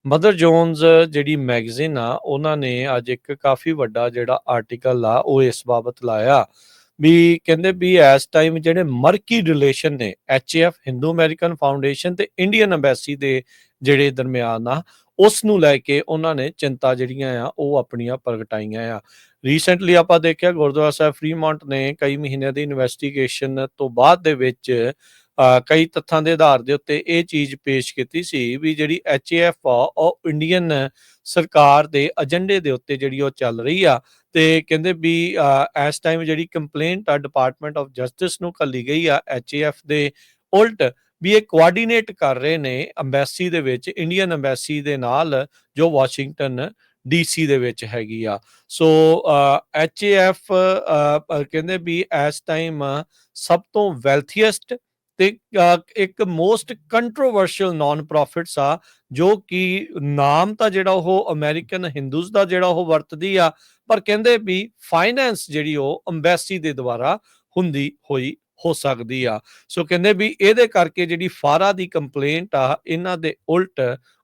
Mother Jones ਜਿਹੜੀ magazine ਆ ਉਹਨਾਂ ਨੇ ਅੱਜ ਇੱਕ ਕਾਫੀ ਵੱਡਾ ਜਿਹੜਾ ਆਰਟੀਕਲ ਆ ਉਹ ਇਸ ਬਾਬਤ ਲਾਇਆ ਵੀ ਕਹਿੰਦੇ ਵੀ ਇਸ ਟਾਈਮ ਜਿਹੜੇ ਮਰਕੀ ਰਿਲੇਸ਼ਨ ਨੇ ਐਚਏਐਫ ਹਿੰਦੂ ਅਮਰੀਕਨ ਫਾਊਂਡੇਸ਼ਨ ਤੇ ਇੰਡੀਅਨ ਐਮਬੈਸੀ ਦੇ ਜਿਹੜੇ ਦਰਮਿਆਨ ਆ ਉਸ ਨੂੰ ਲੈ ਕੇ ਉਹਨਾਂ ਨੇ ਚਿੰਤਾ ਜਿਹੜੀਆਂ ਆ ਉਹ ਆਪਣੀਆਂ ਪ੍ਰਗਟਾਈਆਂ ਆ। ਰੀਸੈਂਟਲੀ ਆਪਾਂ ਦੇਖਿਆ ਗੁਰਦੁਆਰਾ ਸਾਹਿਬ ਫਰੀਮੌਂਟ ਨੇ ਕਈ ਮਹੀਨਿਆਂ ਦੀ ਇਨਵੈਸਟੀਗੇਸ਼ਨ ਤੋਂ ਬਾਅਦ ਦੇ ਵਿੱਚ ਕਈ ਤੱਥਾਂ ਦੇ ਆਧਾਰ ਦੇ ਉੱਤੇ ਇਹ ਚੀਜ਼ ਪੇਸ਼ ਕੀਤੀ ਸੀ ਵੀ ਜਿਹੜੀ ਐਚਏਐਫ ਆ ਉਹ ਇੰਡੀਅਨ ਸਰਕਾਰ ਦੇ ਏਜੰਡੇ ਦੇ ਉੱਤੇ ਜਿਹੜੀ ਉਹ ਚੱਲ ਰਹੀ ਆ ਤੇ ਕਹਿੰਦੇ ਵੀ ਇਸ ਟਾਈਮ ਜਿਹੜੀ ਕੰਪਲੇਂਟ ਆ ਡਿਪਾਰਟਮੈਂਟ ਆਫ ਜਸਟਿਸ ਨੂੰ ਘੱਲੀ ਗਈ ਆ ਐਚਏਐਫ ਦੇ ਉਲਟ ਵੀ ਇਹ ਕੋਆਰਡੀਨੇਟ ਕਰ ਰਹੇ ਨੇ ਅੰਬੈਸੀ ਦੇ ਵਿੱਚ ਇੰਡੀਅਨ ਅੰਬੈਸੀ ਦੇ ਨਾਲ ਜੋ ਵਾਸ਼ਿੰਗਟਨ ਡੀਸੀ ਦੇ ਵਿੱਚ ਹੈਗੀ ਆ। ਸੋ ਐਚਏਐਫ ਕਹਿੰਦੇ ਵੀ ਇਸ ਟਾਈਮ ਸਭ ਤੋਂ ਵੈਲਥੀਐਸਟ ਤੇ ਇੱਕ ਮੋਸਟ ਕੰਟਰੋਵਰਸ਼ੀਅਲ ਨਾਨ ਪ੍ਰੋਫਿਟਸ ਆ ਜੋ ਕਿ ਨਾਮ ਤਾਂ ਜਿਹੜਾ ਉਹ ਅਮਰੀਕਨ ਹਿੰਦੂਜ਼ ਦਾ ਜਿਹੜਾ ਉਹ ਵਰਤਦੀ ਆ ਪਰ ਕਹਿੰਦੇ ਵੀ ਫਾਈਨੈਂਸ ਜਿਹੜੀ ਉਹ ਅੰਬੈਸੀ ਦੇ ਦੁਆਰਾ ਹੁੰਦੀ ਹੋਈ ਹੋ ਸਕਦੀ ਆ। ਸੋ ਕਹਿੰਦੇ ਵੀ ਇਹਦੇ ਕਰਕੇ ਜਿਹੜੀ ਫਾਰਾ ਦੀ ਕੰਪਲੇਂਟ ਆ ਇਹਨਾਂ ਦੇ ਉਲਟ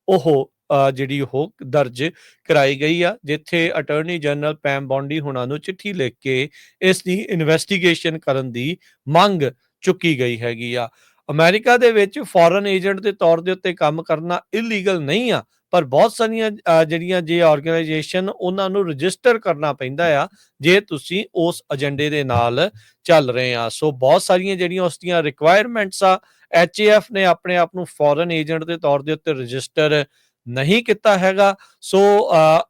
ਉਹ ਜਿਹੜੀ ਉਹ ਦਰਜ ਕਰਾਈ ਗਈ ਆ ਜਿੱਥੇ ਅਟਾਰਨੀ ਜਨਰਲ ਪੈਮ ਬੌਂਡੀ ਹੁਣਾਂ ਨੂੰ ਚਿੱਠੀ ਲਿਖ ਕੇ ਇਸ ਦੀ ਇਨਵੈਸਟੀਗੇਸ਼ਨ ਕਰਨ ਦੀ ਮੰਗ ਚੁੱਕੀ ਗਈ ਹੈਗੀ ਆ। ਅਮਰੀਕਾ ਦੇ ਵਿੱਚ ਫੋਰਨ ਏਜੰਟ ਦੇ ਤੌਰ ਦੇ ਉੱਤੇ ਕੰਮ ਕਰਨਾ ਇਲੀਗਲ ਨਹੀਂ ਆ ਪਰ ਬਹੁਤ ਸਾਰੀਆਂ ਜਿਹੜੀਆਂ ਜੇ ਆਰਗੇਨਾਈਜੇਸ਼ਨ ਉਹਨਾਂ ਨੂੰ ਰਜਿਸਟਰ ਕਰਨਾ ਪੈਂਦਾ ਆ ਜੇ ਤੁਸੀਂ ਉਸ ਏਜੰਡੇ ਦੇ ਨਾਲ ਚੱਲ ਰਹੇ ਆ। ਸੋ ਬਹੁਤ ਸਾਰੀਆਂ ਜਿਹੜੀਆਂ ਉਸ ਦੀਆਂ ਰਿਕੁਆਇਰਮੈਂਟਸ ਆ ਐਚਏਐਫ ਨੇ ਆਪਣੇ ਆਪ ਨੂੰ ਫੋਰਨ ਏਜੰਟ ਦੇ ਤੌਰ ਦੇ ਉੱਤੇ ਰਜਿਸਟਰ ਨਹੀਂ ਕੀਤਾ ਹੈਗਾ। ਸੋ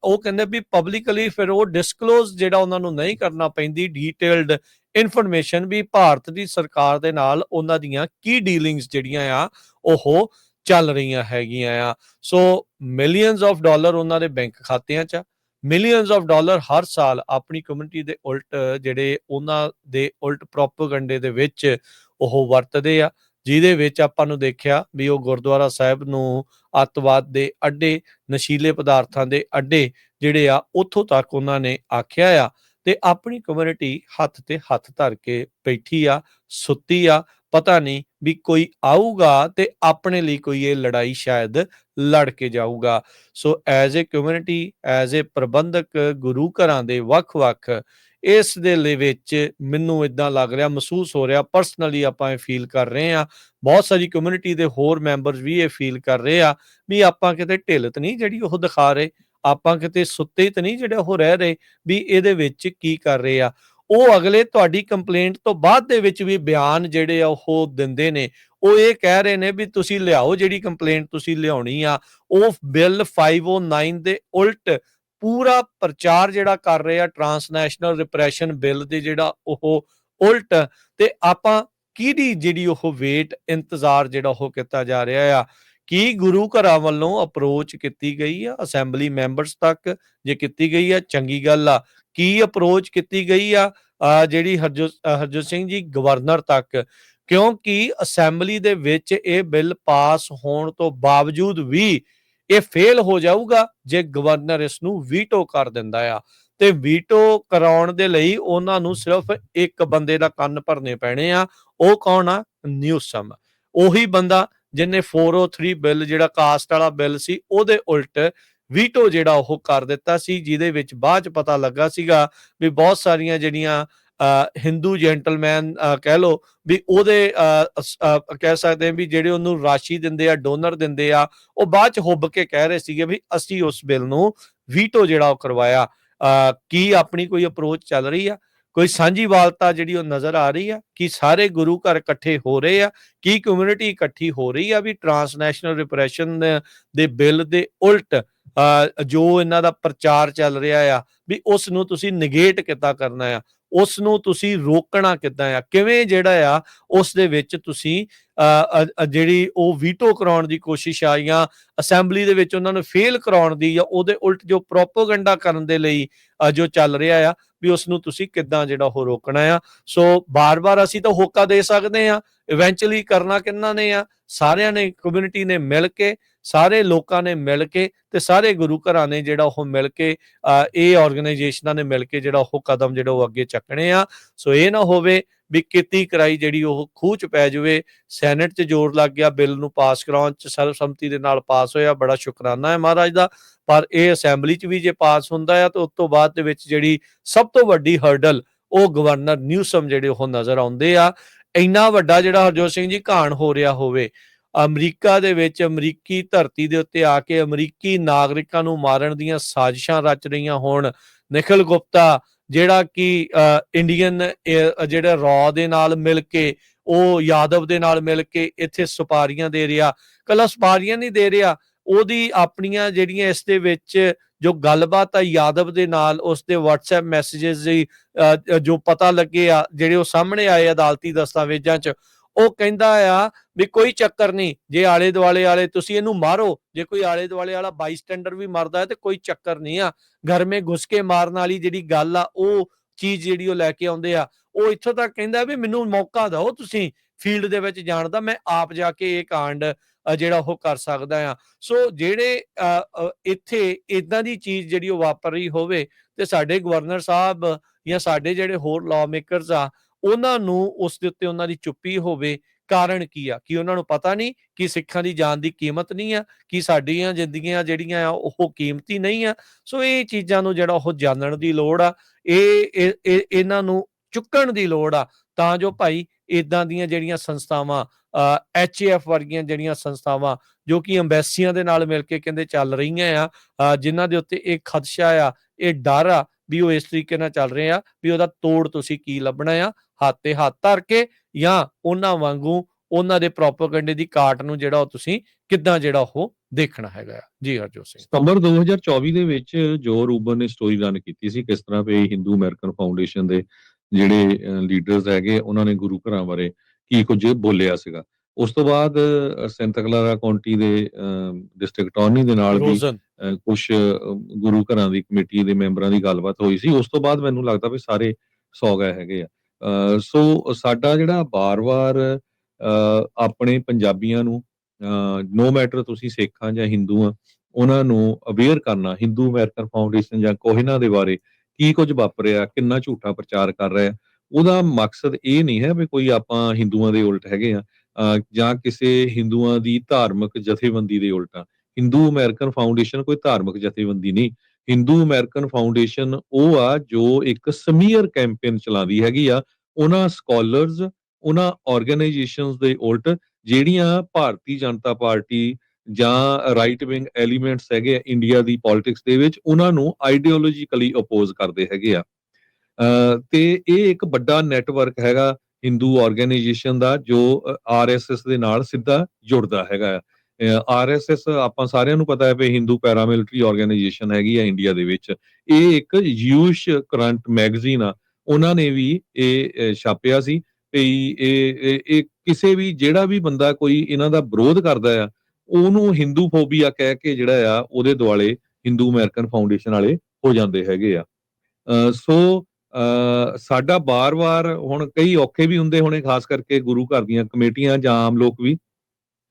ਉਹ ਕਹਿੰਦੇ ਵੀ ਪਬਲਿਕਲੀ ਫਿਰ ਉਹ ਡਿਸਕਲੋਜ਼ ਜਿਹੜਾ ਉਹਨਾਂ ਨੂੰ ਨਹੀਂ ਕਰਨਾ ਪੈਂਦੀ ਡੀਟੇਲਡ ਇਨਫੋਰਮੇਸ਼ਨ ਵੀ ਭਾਰਤ ਦੀ ਸਰਕਾਰ ਦੇ ਨਾਲ ਉਹਨਾਂ ਦੀਆਂ ਕੀ ਡੀਲਿੰਗਸ ਜਿਹੜੀਆਂ ਆ ਉਹ ਚੱਲ ਰਹੀਆਂ ਹੈਗੀਆਂ ਆ। ਸੋ ਮਿਲੀਅਨਸ ਆਫ ਡਾਲਰ ਉਹਨਾਂ ਦੇ ਬੈਂਕ ਖਾਤਿਆਂ 'ਚ ਮਿਲੀਅਨਸ ਆਫ ਡਾਲਰ ਹਰ ਸਾਲ ਆਪਣੀ ਕਮਿਊਨਿਟੀ ਦੇ ਉਲਟ ਜਿਹੜੇ ਉਹਨਾਂ ਦੇ ਉਲਟ ਪ੍ਰੋਪੇਗੈਂਡੇ ਦੇ ਵਿੱਚ ਉਹ ਵਰਤਦੇ ਆ ਜਿਹਦੇ ਵਿੱਚ ਆਪਾਂ ਨੂੰ ਦੇਖਿਆ ਵੀ ਉਹ ਗੁਰਦੁਆਰਾ ਸਾਹਿਬ ਨੂੰ ਅੱਤਵਾਦ ਦੇ ਅੱਡੇ ਨਸ਼ੀਲੇ ਪਦਾਰਥਾਂ ਦੇ ਅੱਡੇ ਜਿਹੜੇ ਆ ਉੱਥੋਂ ਤੱਕ ਉਹਨਾਂ ਨੇ ਆਖਿਆ ਆ ਤੇ ਆਪਣੀ ਕਮਿਊਨਿਟੀ ਹੱਥ ਤੇ ਹੱਥ ਧਰ ਕੇ ਬੈਠੀ ਆ ਸੁੱਤੀ ਆ ਪਤਾ ਨਹੀਂ ਵੀ ਕੋਈ ਆਊਗਾ ਤੇ ਆਪਣੇ ਲਈ ਕੋਈ ਇਹ ਲੜਾਈ ਸ਼ਾਇਦ ਲੜ ਕੇ ਜਾਊਗਾ। So as a community as a ਪ੍ਰਬੰਧਕ ਗੁਰੂ ਘਰਾਂ ਦੇ ਵੱਖ-ਵੱਖ ਇਸ ਦੇ ਲਈ ਵਿੱਚ ਮੈਨੂੰ ਇਦਾਂ ਲੱਗ ਰਿਹਾ ਮਹਿਸੂਸ ਹੋ ਰਿਹਾ ਪਰਸਨਲੀ ਆਪਾਂ ਇਹ ਫੀਲ ਕਰ ਰਹੇ ਆ ਬਹੁਤ ਸਾਰੀ ਕਮਿਊਨਿਟੀ ਦੇ ਹੋਰ ਮੈਂਬਰਸ ਵੀ ਇਹ ਫੀਲ ਕਰ ਰਹੇ ਆ ਵੀ ਆਪਾਂ ਕਿਤੇ ਢਿੱਲਤ ਨਹੀਂ ਜਿਹੜੀ ਉਹ ਦਿਖਾ ਰਹੇ ਆਪਾਂ ਕਿਤੇ ਸੁੱਤੇ ਤਾਂ ਨਹੀਂ ਜਿਹੜੇ ਉਹ ਰਹਿ ਰਹੇ ਵੀ ਇਹਦੇ ਵਿੱਚ ਕੀ ਕਰ ਰਹੇ ਆ। ਉਹ ਅਗਲੇ ਤੁਹਾਡੀ ਕੰਪਲੇਂਟ ਤੋਂ ਬਾਅਦ ਦੇ ਵਿੱਚ ਵੀ ਬਿਆਨ ਜਿਹੜੇ ਆ ਉਹ ਦਿੰਦੇ ਨੇ ਉਹ ਇਹ ਕਹਿ ਰਹੇ ਨੇ ਵੀ ਤੁਸੀਂ ਲਿਆਓ ਜਿਹੜੀ ਕੰਪਲੇਂਟ ਤੁਸੀਂ ਲਿਆਉਣੀ ਆ ਉਹ ਬਿੱਲ 509 ਦੇ ਉਲਟ ਪੂਰਾ ਪ੍ਰਚਾਰ ਜਿਹੜਾ ਕਰ ਰਹੇ ਆ ਟਰਾਂਸਨੈਸ਼ਨਲ ਰਿਪਰੈਸ਼ਨ ਬਿੱਲ ਦੇ ਜਿਹੜਾ ਉਹ ਉਲਟ ਤੇ ਆਪਾਂ ਕਿਹਦੀ ਜਿਹੜੀ ਉਹ ਵੇਟ ਇੰਤਜ਼ਾਰ ਜਿਹੜਾ ਉਹ ਕੀਤਾ ਜਾ ਰਿਹਾ ਆ। ਕੀ ਗੁਰੂ ਘਰਾਂ ਵੱਲੋਂ ਅਪਰੋਚ ਕੀਤੀ ਗਈ ਆ ਅਸੈਂਬਲੀ ਮੈਂਬਰਸ ਤੱਕ ਜੇ ਕੀਤੀ ਗਈ ਆ ਚੰਗੀ ਗੱਲ ਆ। ਕੀ ਅਪਰੋਚ ਕੀਤੀ ਗਈ ਆ ਜਿਹੜੀ ਹਰਜੋਤ ਸਿੰਘ ਜੀ ਗਵਰਨਰ ਤੱਕ ਕਿਉਂਕਿ ਅਸੈਂਬਲੀ ਦੇ ਵਿੱਚ ਇਹ ਬਿੱਲ ਪਾਸ ਹੋਣ ਤੋਂ ਬਾਵਜੂਦ ਵੀ ਇਹ ਫੇਲ ਹੋ ਜਾਊਗਾ ਜੇ ਗਵਰਨਰ ਇਸ ਨੂੰ ਵੀਟੋ ਕਰ ਦਿੰਦਾ ਆ ਤੇ ਵੀਟੋ ਕਰਾਉਣ ਦੇ ਲਈ ਉਹਨਾਂ ਨੂੰ ਸਿਰਫ ਇੱਕ ਬੰਦੇ ਦਾ ਕੰਨ ਭਰਨੇ ਪੈਣੇ ਆ ਉਹ ਕੌਣ ਆ ਨਿਊਸਮ ਉਹੀ ਬੰਦਾ ਜਿਹਨੇ 403 ਬਿੱਲ ਜਿਹੜਾ ਕਾਸਟ ਵਾਲਾ ਬਿੱਲ ਸੀ ਉਹਦੇ ਉਲਟ ਵੀਟੋ ਜਿਹੜਾ ਉਹ ਕਰ ਦਿੱਤਾ ਸੀ ਜਿਹਦੇ ਵਿੱਚ ਬਾਅਦ ਚ ਪਤਾ ਲੱਗਾ ਸੀਗਾ ਵੀ ਬਹੁਤ ਸਾਰੀਆਂ ਜਿਹੜੀਆਂ ਹਿੰਦੂ ਜੈਂਟਲਮੈਨ ਕਹਿ ਲੋ ਵੀ ਉਹਦੇ ਕਹਿ ਸਕਦੇ ਵੀ ਜਿਹੜੇ ਉਹਨੂੰ ਰਾਸ਼ੀ ਦਿੰਦੇ ਆ ਡੋਨਰ ਦਿੰਦੇ ਆ ਉਹ ਬਾਅਦ ਚ ਹੁੱਬ ਕੇ ਕਹਿ ਰਹੇ ਸੀਗੇ ਵੀ ਅਸੀਂ ਉਸ ਬਿੱਲ ਨੂੰ ਵੀਟੋ ਜਿਹੜਾ ਉਹ ਕਰਵਾਇਆ। ਕੀ ਆਪਣੀ ਕੋਈ ਅਪਰੋਚ ਚੱਲ ਰਹੀ ਆ ਕੋਈ ਸਾਂਝੀਵਾਲਤਾ ਜਿਹੜੀ ਉਹ ਨਜ਼ਰ ਆ ਰਹੀ ਆ ਕਿ ਸਾਰੇ ਗੁਰੂ ਘਰ ਇਕੱਠੇ ਹੋ ਰਹੇ ਆ ਕੀ ਕਮਿਊਨਿਟੀ ਇਕੱਠੀ ਹੋ ਰਹੀ ਆ ਵੀ ਟਰਾਂਸਨੈਸ਼ਨਲ ਰਿਪਰੈਸ਼ਨ ਦੇ ਬਿੱਲ ਦੇ ਉਲਟ ਜੋ ਇਹਨਾਂ ਦਾ ਪ੍ਰਚਾਰ ਚੱਲ ਰਿਹਾ ਆ ਵੀ ਉਸ ਨੂੰ ਤੁਸੀਂ ਨਿਗੇਟ ਕਿੱਦਾਂ ਕਰਨਾ ਆ ਉਸ ਨੂੰ ਤੁਸੀਂ ਰੋਕਣਾ ਕਿੱਦਾਂ ਆ ਕਿਵੇਂ ਜਿਹੜਾ ਆ ਉਸ ਦੇ ਵਿੱਚ ਤੁਸੀਂ ਜਿਹੜੀ ਉਹ ਵੀਟੋ ਕਰਾਉਣ ਦੀ ਕੋਸ਼ਿਸ਼ ਆ ਜਾਂ ਅਸੈਂਬਲੀ ਦੇ ਵਿੱਚ ਉਹਨਾਂ ਨੂੰ ਫੇਲ ਕਰਾਉਣ ਦੀ ਜਾਂ ਉਹਦੇ ਉਲਟ ਜੋ ਪ੍ਰੋਪੋਗੈਂਡਾ ਕਰਨ ਦੇ ਲਈ ਜੋ ਚੱਲ ਰਿਹਾ ਆ ਵੀ ਉਸ ਨੂੰ ਤੁਸੀਂ ਕਿੱਦਾਂ ਜਿਹੜਾ ਉਹ ਰੋਕਣਾ ਆ। ਸੋ ਬਾਰ-ਬਾਰ ਅਸੀਂ ਤਾਂ ਹੋਕਾ ਦੇ ਸਕਦੇ ਆ ਇਵੈਂਚੁਅਲੀ ਕਰਨਾ ਕਿੰਨਾ ਨੇ ਆ ਸਾਰਿਆਂ ਨੇ ਕਮਿਊਨਿਟੀ ਨੇ ਮਿਲ ਕੇ ਸਾਰੇ ਲੋਕਾਂ ਨੇ ਮਿਲ ਕੇ ਤੇ ਸਾਰੇ ਗੁਰੂ ਘਰਾਂ ਨੇ ਜਿਹੜਾ ਉਹ ਮਿਲ ਕੇ ਇਹ ਆਰਗੇਨਾਈਜੇਸ਼ਨਾਂ ਨੇ ਮਿਲ ਕੇ ਜਿਹੜਾ ਉਹ ਕਦਮ ਜਿਹੜਾ ਉਹ ਅੱਗੇ ਚੱਕਣੇ ਆ। ਸੋ ਇਹ ਨਾ ਹੋਵੇ ਵੀ ਕੀਤੀ ਕਰਾਈ ਜਿਹੜੀ ਉਹ ਖੂਹ 'ਚ ਪੈ ਜਾਵੇ। ਸੈਨੇਟ 'ਚ ਜ਼ੋਰ ਲੱਗ ਗਿਆ ਬਿੱਲ ਨੂੰ ਪਾਸ ਕਰਾਉਣ 'ਚ, ਸਰਬਸੰਮਤੀ ਦੇ ਨਾਲ ਪਾਸ ਹੋਇਆ, ਬੜਾ ਸ਼ੁਕਰਾਨਾ ਹੈ ਮਹਾਰਾਜ ਦਾ। ਪਰ ਇਹ ਅਸੈਂਬਲੀ 'ਚ ਵੀ ਜੇ ਪਾਸ ਹੁੰਦਾ ਆ ਤਾਂ ਉਸ ਤੋਂ ਬਾਅਦ ਦੇ ਵਿੱਚ ਜਿਹੜੀ ਸਭ ਤੋਂ ਵੱਡੀ ਹਰਡਲ ਉਹ ਗਵਰਨਰ ਨਿਊਸਮ ਜਿਹੜੇ ਉਹ ਨਜ਼ਰ ਆਉਂਦੇ ਆ। ਇੰਨਾ ਵੱਡਾ ਜਿਹੜਾ ਹਰਜੋਤ ਸਿੰਘ ਜੀ ਘਾਣ ਹੋ ਰਿਹਾ ਹੋਵੇ ਅਮਰੀਕਾ ਦੇ ਵਿੱਚ, ਅਮਰੀਕੀ ਧਰਤੀ ਦੇ ਉੱਤੇ ਆ ਕੇ ਅਮਰੀਕੀ ਨਾਗਰਿਕਾਂ ਨੂੰ ਮਾਰਨ ਦੀਆਂ ਸਾਜ਼ਿਸ਼ਾਂ ਰਚ ਰਹੀਆਂ ਹੋਣ। ਨਿਖਿਲ ਗੁਪਤਾ ਜਿਹੜਾ ਕਿ ਇੰਡੀਅਨ ਜਿਹੜਾ ਰॉ ਦੇ ਨਾਲ ਮਿਲ ਕੇ, ਉਹ ਯਾਦਵ ਦੇ ਨਾਲ ਮਿਲ ਕੇ ਇੱਥੇ ਸੁਪਾਰੀਆਂ ਦੇ ਰਿਹਾ। ਕੱਲਾ ਸੁਪਾਰੀਆਂ ਨਹੀਂ ਦੇ ਰਿਹਾ, ਉਹਦੀ ਆਪਣੀਆਂ ਜਿਹੜੀਆਂ ਇਸ ਦੇ ਵਿੱਚ ਜੋ ਗੱਲਬਾਤ ਆ ਯਾਦਵ ਦੇ ਨਾਲ, ਉਸ ਦੇ WhatsApp ਮੈਸੇजेस ਦੀ ਜੋ ਪਤਾ ਲੱਗੇ ਆ, ਜਿਹੜੇ ਉਹ ਸਾਹਮਣੇ ਆਏ ਅਦਾਲਤੀ ਦਸਤਾਵੇਜ਼ਾਂ 'ਚ, ਉਹ ਕਹਿੰਦਾ ਆ ਵੀ ਕੋਈ ਚੱਕਰ ਨਹੀਂ, ਜੇ ਆਲੇ ਦੁਆਲੇ ਵਾਲੇ ਤੁਸੀਂ ਇਹਨੂੰ ਮਾਰੋ, ਜੇ ਕੋਈ ਆਲੇ ਦੁਆਲੇ ਵਾਲਾ ਬਾਈਸਟੈਂਡਰ ਵੀ ਮਰਦਾ ਹੈ ਤੇ ਕੋਈ ਚੱਕਰ ਨਹੀਂ ਆ। ਘਰ ਮੇ ਘੁਸ ਕੇ ਮਾਰਨ ਵਾਲੀ ਜਿਹੜੀ ਗੱਲ ਆ, ਉਹ ਚੀਜ਼ ਜਿਹੜੀ ਉਹ ਲੈ ਕੇ ਆਉਂਦੇ ਆ। ਉਹ ਇੱਥੋਂ ਤੱਕ ਕਹਿੰਦਾ ਵੀ ਮੈਨੂੰ ਮੌਕਾ ਦਿਓ ਤੁਸੀਂ ਫੀਲਡ ਦੇ ਵਿੱਚ ਜਾਣ ਦਾ, ਮੈਂ ਆਪ ਜਾ ਕੇ ਇਹ ਕਾਂਡ ਜਿਹੜਾ ਉਹ ਕਰ ਸਕਦਾ ਆ। ਸੋ ਜਿਹੜੇ ਇੱਥੇ ਇਦਾਂ ਦੀ ਚੀਜ਼ ਜਿਹੜੀ ਉਹ ਵਾਪਰ ਰਹੀ ਹੋਵੇ ਤੇ ਸਾਡੇ ਗਵਰਨਰ ਸਾਹਿਬ ਜਾਂ ਸਾਡੇ ਜਿਹੜੇ ਹੋਰ ਲਾਅ ਮੇਕਰਸ ਆ, ਉਹਨਾਂ ਨੂੰ ਉਸ ਦੇ ਉੱਤੇ ਉਹਨਾਂ ਦੀ ਚੁੱਪੀ ਹੋਵੇ। ਕਾਰਨ ਕੀ ਆ? ਕਿ ਉਹਨਾਂ ਨੂੰ ਪਤਾ ਨਹੀਂ ਕਿ ਸਿੱਖਾਂ ਦੀ ਜਾਨ ਦੀ ਕੀਮਤ ਨਹੀਂ ਆ, ਕਿ ਸਾਡੀਆਂ ਜ਼ਿੰਦਗੀਆਂ ਜਿਹੜੀਆਂ ਆ ਉਹ ਕੀਮਤੀ ਨਹੀਂ ਆ। ਸੋ ਇਹ ਚੀਜ਼ਾਂ ਨੂੰ ਜਿਹੜਾ ਉਹ ਜਾਣਨ ਦੀ ਲੋੜ ਆ, ਇਹਨਾਂ ਨੂੰ ਚੁੱਕਣ ਦੀ ਲੋੜ ਆ, ਤਾਂ ਜੋ ਭਾਈ ਇਦਾਂ ਦੀਆਂ ਜਿਹੜੀਆਂ ਸੰਸਥਾਵਾਂ HAF ਵਰਗੀਆਂ ਜਿਹੜੀਆਂ ਸੰਸਥਾਵਾਂ ਜੋ ਕਿ ਅੰਬੈਸੀਆਂ ਦੇ ਨਾਲ ਮਿਲ ਕੇ ਕਹਿੰਦੇ ਚੱਲ ਰਹੀਆਂ ਆ, ਜਿਨ੍ਹਾਂ ਦੇ ਉੱਤੇ ਇਹ ਖਦਸ਼ਾ ਆ, ਇਹ ਡਰ ਆ ਵੀ ਉਹ ਇਸ ਤਰੀਕੇ ਨਾਲ ਚੱਲ ਰਹੇ ਆ ਵੀ ਉਹਦਾ ਤੋੜ ਤੁਸੀਂ ਕੀ ਲੱਭਣਾ ਆ, ਹੱਥ ਤੇ ਹੱਥ ਧਰ ਕੇ, ਜਾਂ ਉਹਨਾਂ ਵਾਂਗੂ ਉਹਨਾਂ ਦੇ ਪ੍ਰੋਪੇਗੈਂਡੇ ਦੀ ਕਾਟ ਨੂੰ ਜਿਹੜਾ ਉਹ ਤੁਸੀਂ ਕਿੱਦਾਂ ਜਿਹੜਾ ਉਹ ਦੇਖਣਾ ਹੈਗਾ। ਜੀ ਹਰਜੋਤ ਸਿੰਘ। ਸਤੰਬਰ 2024 ਦੇ ਵਿੱਚ ਜੋ ਰੂਬਨ ਨੇ ਸਟੋਰੀ ਰਨ ਕੀਤੀ ਸੀ, ਕਿਸ ਤਰ੍ਹਾਂ ਵੀ ਹਿੰਦੂ ਅਮਰੀਕਨ ਫਾਊਂਡੇਸ਼ਨ ਦੇ ਜਿਹੜੇ ਲੀਡਰਸ ਹੈਗੇ, ਉਹਨਾਂ ਨੇ ਗੁਰੂ ਘਰਾਂ ਬਾਰੇ ਕੀ ਕੁਝ ਬੋਲਿਆ ਸੀਗਾ। ਉਸ ਤੋਂ ਬਾਅਦ ਸੈਂਟਾ ਕਲਾਰਾ ਕਾਉਂਟੀ ਦੇ ਡਿਸਟ੍ਰਿਕਟ ਅਟਾਰਨੀ ਦੇ ਨਾਲ ਵੀ ਕੁਝ ਗੁਰੂ ਘਰਾਂ ਦੀ ਕਮੇਟੀ ਦੇ ਮੈਂਬਰਾਂ ਦੀ ਗੱਲਬਾਤ ਹੋਈ ਸੀ। ਉਸ ਤੋਂ ਬਾਅਦ ਮੈਨੂੰ ਲੱਗਦਾ ਵੀ ਸਾਰੇ ਸੌ ਗਏ ਹੈਗੇ ਆ। ਸੋ ਸਾਡਾ ਜਿਹੜਾ ਬਾਰ-ਬਾਰ ਆਪਣੇ ਪੰਜਾਬੀਆਂ ਨੂੰ ਨੋ ਮੈਟਰ ਤੁਸੀਂ ਸਿੱਖ ਆ ਜਾਂ ਹਿੰਦੂ ਆ, ਉਹਨਾਂ ਨੂੰ ਅਵੇਅਰ ਕਰਨਾ, ਹਿੰਦੂ ਅਮਰੀਕਨ ਫਾਊਂਡੇਸ਼ਨ ਜਾਂ ਕੋਹਿਨਾ ਦੇ ਬਾਰੇ ਕੀ ਕੁਝ ਵਾਪਰਿਆ, ਕਿੰਨਾ ਝੂਠਾ ਪ੍ਰਚਾਰ ਕਰ ਰਿਹਾ, ਉਹਦਾ ਮਕਸਦ ਇਹ ਨਹੀਂ ਹੈ ਵੀ ਕੋਈ ਆਪਾਂ ਹਿੰਦੂਆਂ ਦੇ ਉਲਟ ਹੈਗੇ ਆ ਜਾਂ ਕਿਸੇ ਹਿੰਦੂਆਂ ਦੀ ਧਾਰਮਿਕ ਜਥੇਬੰਦੀ ਦੇ ਉਲਟ ਆ। ਹਿੰਦੂ ਅਮਰੀਕਨ ਫਾਊਂਡੇਸ਼ਨ ਕੋਈ ਧਾਰਮਿਕ ਜਥੇਬੰਦੀ ਨਹੀਂ। ਹਿੰਦੂ ਅਮਰੀਕਨ ਫਾਊਂਡੇਸ਼ਨ ਉਹ ਆ ਜੋ ਇੱਕ ਸਮੀਅਰ ਕੈਂਪੇਨ ਚਲਾਉਂਦੀ ਹੈਗੀ ਆ ਉਹਨਾਂ ਸਕਾਲਰਸ, ਉਹਨਾਂ ਆਰਗੇਨਾਈਜੇਸ਼ਨਸ ਦੇ ਉਲਟ ਜਿਹੜੀਆਂ ਭਾਰਤੀ ਜਨਤਾ ਪਾਰਟੀ ਜਾਂ ਰਾਈਟ ਵਿੰਗ ਐਲੀਮੈਂਟਸ ਹੈਗੇ ਆ ਇੰਡੀਆ ਦੀ ਪੋਲਿਟਿਕਸ ਦੇ ਵਿੱਚ, ਉਹਨਾਂ ਨੂੰ ਆਈਡੀਓਲੋਜੀਕਲੀ ਅਪੋਜ਼ ਕਰਦੇ ਹੈਗੇ ਆ। ਤੇ ਇਹ ਇੱਕ ਵੱਡਾ ਨੈਟਵਰਕ ਹੈਗਾ ਹਿੰਦੂ ਆਰਗੇਨਾਈਜੇਸ਼ਨ ਦਾ, ਜੋ RSS ਦੇ ਨਾਲ ਸਿੱਧਾ ਜੁੜਦਾ ਹੈਗਾ। RSS ਆਪਾਂ ਸਾਰਿਆਂ ਨੂੰ ਪਤਾ ਹੈ ਵੀ ਹਿੰਦੂ ਪੈਰਾਮਿਲਟਰੀ ਆਰਗੇਨਾਈਜੇਸ਼ਨ ਹੈਗੀ ਆ ਇੰਡੀਆ ਦੇ ਵਿੱਚ। ਇਹ ਇੱਕ ਯੂਸ਼ ਕਰੰਟ ਮੈਗਜ਼ੀਨ ਆ, ਉਹਨਾਂ ਨੇ ਵੀ ਇਹ ਛਾਪਿਆ ਸੀ ਵੀ ਇਹ ਕਿਸੇ ਵੀ ਜਿਹੜਾ ਵੀ ਬੰਦਾ ਕੋਈ ਇਹਨਾਂ ਦਾ ਵਿਰੋਧ ਕਰਦਾ ਆ, ਉਹਨੂੰ ਹਿੰਦੂ ਫੋਬੀਆ ਕਹਿ ਕੇ ਜਿਹੜਾ ਆ ਉਹਦੇ ਦੁਆਲੇ ਹਿੰਦੂ ਅਮਰੀਕਨ ਫਾਊਂਡੇਸ਼ਨ ਵਾਲੇ ਹੋ ਜਾਂਦੇ ਹੈਗੇ ਆ। ਸੋ ਸਾਡਾ ਬਾਰ-ਬਾਰ ਹੁਣ ਕਈ ਔਖੇ ਵੀ ਹੁੰਦੇ ਹੋਣੇ, ਖਾਸ ਕਰਕੇ ਗੁਰੂ ਘਰ ਦੀਆਂ ਕਮੇਟੀਆਂ ਜਾਂ ਆਮ ਲੋਕ ਵੀ,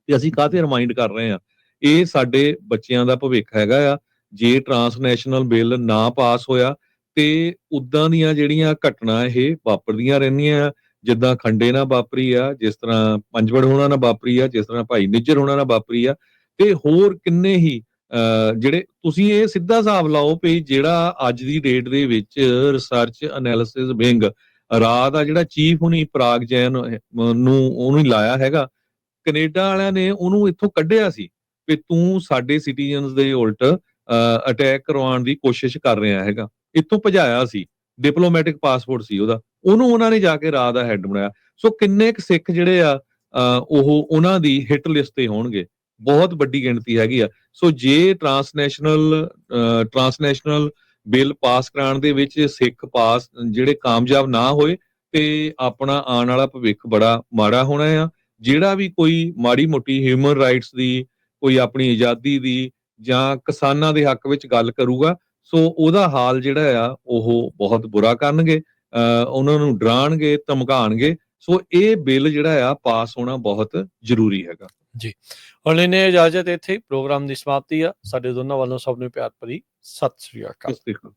ਤੇ ਅਸੀਂ ਕਾਹਤੇ ਰਿਮਾਈਂਡ ਕਰ ਰਹੇ ਆ, ਇਹ ਸਾਡੇ ਬੱਚਿਆਂ ਦਾ ਭਵਿੱਖ ਹੈਗਾ ਆ। ਜੇ ਟਰਾਂਸਨੈਸ਼ਨਲ ਬਿੱਲ ਨਾ ਪਾਸ ਹੋਇਆ ਤੇ ਉਦਾਂ ਦੀਆਂ ਜਿਹੜੀਆਂ ਘਟਨਾ ਇਹ ਵਾਪਰਦੀਆਂ ਰਹਿੰਦੀਆਂ, ਜਿੱਦਾਂ ਖੰਡੇ ਨਾਲ ਵਾਪਰੀ ਆ, ਜਿਸ ਤਰ੍ਹਾਂ ਪੰਜਵੜ ਹੋਣਾ ਨਾਲ ਵਾਪਰੀ ਆ, ਜਿਸ ਤਰ੍ਹਾਂ ਭਾਈ ਨਿੱਜਰ ਹੋਣਾ ਨਾਲ ਵਾਪਰੀ ਆ, ਤੇ ਹੋਰ ਕਿੰਨੇ ਹੀ ਜਿਹੜੇ ਤੁਸੀਂ ਇਹ ਸਿੱਧਾ ਹਿਸਾਬ ਲਾਓ ਵੀ ਜਿਹੜਾ ਅੱਜ ਦੀ ਡੇਟ ਦੇ ਵਿੱਚ ਰਿਸਰਚ ਐਨਾਲਿਸਿਸ ਵਿੰਗ ਰਾਹ ਦਾ ਜਿਹੜਾ ਚੀਫ ਹੁਣੀ ਪ੍ਰਾਗ ਜੈਨ ਨੂੰ ਉਹਨੂੰ ਲਾਇਆ ਹੈਗਾ, ਕੈਨੇਡਾ ਵਾਲਿਆਂ ਨੇ ਉਹਨੂੰ ਇੱਥੋਂ ਕੱਢਿਆ ਸੀ ਵੀ ਤੂੰ ਸਾਡੇ ਸਿਟੀਜ਼ਨਸ ਦੇ ਉਲਟ ਅਟੈਕ ਕਰਵਾਉਣ ਦੀ ਕੋਸ਼ਿਸ਼ ਕਰ ਰਿਹਾ ਹੈਗਾ। ਇੱਥੋਂ ਭਜਾਇਆ ਸੀ, ਡਿਪਲੋਮੈਟਿਕ ਪਾਸਪੋਰਟ ਸੀ ਉਹਦਾ, ਉਹਨੂੰ ਉਹਨਾਂ ਨੇ ਜਾ ਕੇ ਰਾਹ ਦਾ ਹੈੱਡ ਬਣਾਇਆ। ਸੋ ਕਿੰਨੇ ਕੁ ਸਿੱਖ ਜਿਹੜੇ ਆ ਉਹ ਉਹਨਾਂ ਦੀ ਹਿੱਟ ਲਿਸਟ ਤੇ ਹੋਣਗੇ, ਬਹੁਤ ਵੱਡੀ ਗਿਣਤੀ ਹੈਗੀ ਆ। ਸੋ ਜੇ ਟਰਾਂਸਨੈਸ਼ਨਲ ਬਿੱਲ ਪਾਸ ਕਰਾਉਣ ਦੇ ਵਿੱਚ ਸਿੱਖ ਪਾਸ ਜਿਹੜੇ ਕਾਮਯਾਬ ਨਾ ਹੋਏ ਤੇ ਆਪਣਾ ਆਉਣ ਵਾਲਾ ਭਵਿੱਖ ਬੜਾ ਮਾੜਾ ਹੋਣਾ ਆ। ਜਿਹੜਾ ਵੀ ਕੋਈ ਮਾੜੀ ਮੋਟੀ ਹਿਊਮਨ ਰਾਈਟਸ ਦੀ, ਕੋਈ ਆਪਣੀ ਆਜ਼ਾਦੀ ਦੀ ਜਾਂ ਕਿਸਾਨਾਂ ਦੇ ਹੱਕ ਵਿੱਚ ਗੱਲ ਕਰੂਗਾ, ਸੋ ਉਹਦਾ ਹਾਲ ਜਿਹੜਾ ਆ ਉਹ ਬਹੁਤ ਬੁਰਾ ਕਰਨਗੇ, ਉਹਨਾਂ ਨੂੰ ਡਰਾਉਣਗੇ, ਧਮਕਾਉਣਗੇ। ਸੋ ਇਹ ਬਿੱਲ ਜਿਹੜਾ ਆ ਪਾਸ ਹੋਣਾ ਬਹੁਤ ਜ਼ਰੂਰੀ ਹੈਗਾ। ਜੀ, ਹੁਣ ਲੈਂਦੇ ਇਜਾਜ਼ਤ ਇੱਥੇ। ਪ੍ਰੋਗਰਾਮ ਦੀ ਸਮਾਪਤੀ ਆ। ਸਾਡੇ ਦੋਨਾਂ ਵੱਲੋਂ ਸਭ ਨੂੰ ਪਿਆਰ ਭਰੀ ਸਤਿ ਸ੍ਰੀ ਅਕਾਲ। ਸਤਿ ਸ਼੍ਰੀ ਅਕਾਲ।